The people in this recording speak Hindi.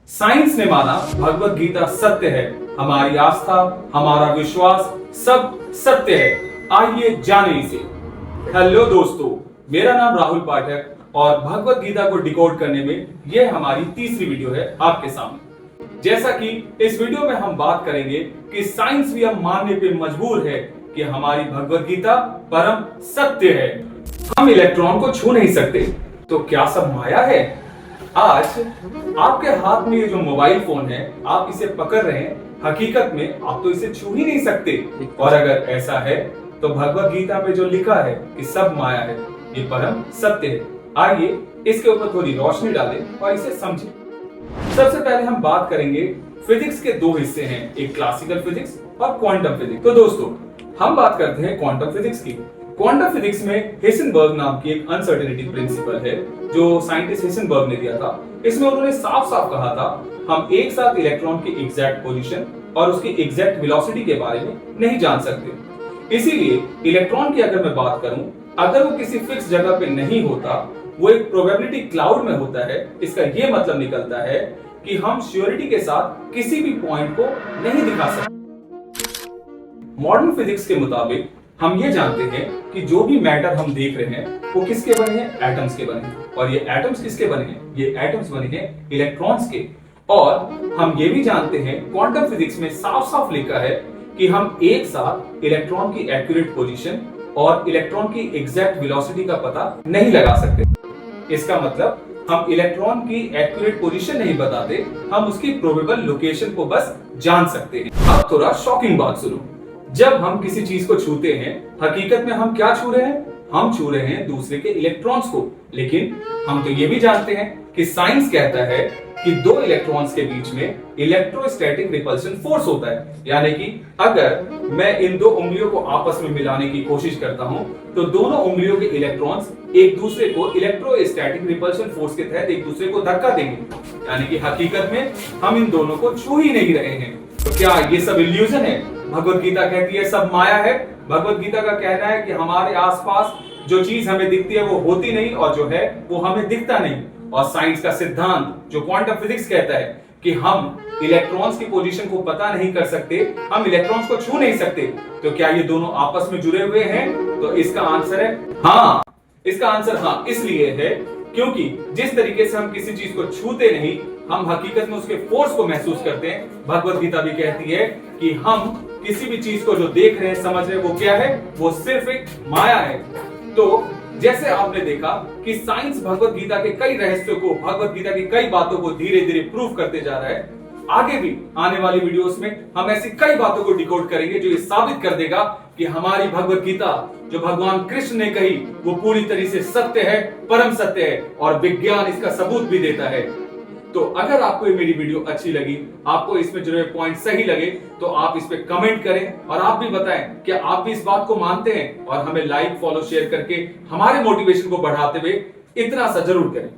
साइंस ने माना भगवत गीता सत्य है, हमारी आस्था, हमारा विश्वास सब सत्य है। आइए जाने इसे। हेलो दोस्तों, मेरा नाम राहुल पाठक और भगवत गीता को डिकोड करने में यह हमारी तीसरी वीडियो है आपके सामने। जैसा कि इस वीडियो में हम बात करेंगे कि साइंस भी अब मानने पे मजबूर है कि हमारी भगवत गीता परम सत्य है। हम इलेक्ट्रॉन को छू नहीं सकते, तो क्या सब माया है? आज आपके हाथ में ये जो मोबाइल फोन है, आप इसे पकड़ रहे हैं, हकीकत में आप तो इसे छू ही नहीं सकते। और अगर ऐसा है तो भगवत गीता में जो लिखा है कि सब माया है, ये परम सत्य है। आइए इसके ऊपर थोड़ी रोशनी डालें और इसे समझें। सबसे पहले हम बात करेंगे फिजिक्स के दो हिस्से हैं, एक क्लासिकल फिजिक्स और क्वांटम फिजिक्स। तो दोस्तों, हम बात करते हैं क्वांटम फिजिक्स की। क्वांटम फिजिक्स में हेसेनबर्ग नाम की एक अनसर्टेनिटी प्रिंसिपल है जो साइंटिस्ट हेसेनबर्ग ने दिया था। इसमें उन्होंने साफ साफ कहा था, हम एक साथ इलेक्ट्रॉन की एग्जैक्ट पोजीशन और उसकी एग्जैक्ट वेलोसिटी के बारे में नहीं जान सकते। इसीलिए इलेक्ट्रॉन की अगर मैं बात करूं, अगर वो किसी फिक्स जगह पे नहीं होता, वो एक प्रोबेबिलिटी क्लाउड में होता है। इसका ये मतलब निकलता है कि हम श्योरिटी के साथ किसी भी पॉइंट को नहीं दिखा सकते। मॉडर्न फिजिक्स के मुताबिक हम ये जानते हैं कि जो भी मैटर हम देख रहे हैं वो किसके बने हैं? एटम्स के बने हैं। और ये एटम्स किसके बने हैं? ये एटम्स बने हैं इलेक्ट्रॉन्स के। और हम ये भी जानते हैं, क्वांटम फिजिक्स में साफ साफ लिखा है कि हम एक साथ इलेक्ट्रॉन की एक्यूरेट पोजीशन और इलेक्ट्रॉन की एग्जैक्ट वेलोसिटी का पता नहीं लगा सकते। इसका मतलब हम इलेक्ट्रॉन की एक्यूरेट पोजीशन नहीं बताते, हम उसकी प्रोबेबल लोकेशन को बस जान सकते हैं। अब थोड़ा शॉकिंग बात सुनो। जब हम किसी चीज को छूते हैं, हकीकत में हम क्या छू रहे हैं? हम छू रहे हैं दूसरे के इलेक्ट्रॉन्स को। लेकिन हम तो ये भी जानते हैं कि साइंस कहता है कि दो इलेक्ट्रॉन्स के बीच में इलेक्ट्रोस्टैटिक रिपल्शन फोर्स होता है। यानी कि अगर मैं इन दो उंगलियों को आपस में मिलाने की कोशिश करता हूं, तो दोनों उंगलियों के इलेक्ट्रॉन्स एक दूसरे को इलेक्ट्रोस्टैटिक रिपल्शन फोर्स के तहत एक दूसरे को धक्का देंगे। यानी कि हकीकत में हम इन दोनों को छू ही नहीं रहे हैं। तो क्या ये सब इल्यूजन है? भगवत गीता कहती है सब माया है। भगवत गीता का कहना है कि हमारे आसपास जो चीज हमें दिखती है वो होती नहीं, और जो है वो हमें दिखता नहीं। और साइंस का सिद्धांत जो क्वांटम फिजिक्स कहता है कि हम इलेक्ट्रॉन्स की पोजीशन को पता नहीं कर सकते, हम इलेक्ट्रॉन्स को छू नहीं सकते। तो क्या ये दोनों आपस में जुड़े हुए हैं? तो इसका आंसर है हाँ। इसका आंसर हाँ इसलिए है क्योंकि जिस तरीके से हम किसी चीज को छूते नहीं, हम हकीकत में उसके फोर्स को महसूस करते हैं। भगवत गीता भी कहती है कि हम किसी भी चीज को जो देख रहे हैं, समझ रहे हैं, वो क्या है? वो सिर्फ एक माया है। तो जैसे आपने देखा कि साइंस भगवत गीता के कई रहस्यों को, भगवत गीता की कई बातों को धीरे धीरे प्रूव करते जा रहा है। आगे भी आने वाली वीडियोस में हम ऐसी कई बातों को डिकोड करेंगे जो ये साबित कर देगा कि हमारी भगवत गीता जो भगवान कृष्ण ने कही वो पूरी तरह से सत्य है, परम सत्य है, और विज्ञान इसका सबूत भी देता है। तो अगर आपको ये मेरी वीडियो अच्छी लगी, आपको इसमें जुड़े पॉइंट सही लगे, तो आप इस पे कमेंट करें और आप भी बताएं कि आप भी इस बात को मानते हैं, और हमें लाइक, फॉलो, शेयर करके हमारे मोटिवेशन को बढ़ाते हुए इतना सा जरूर करें।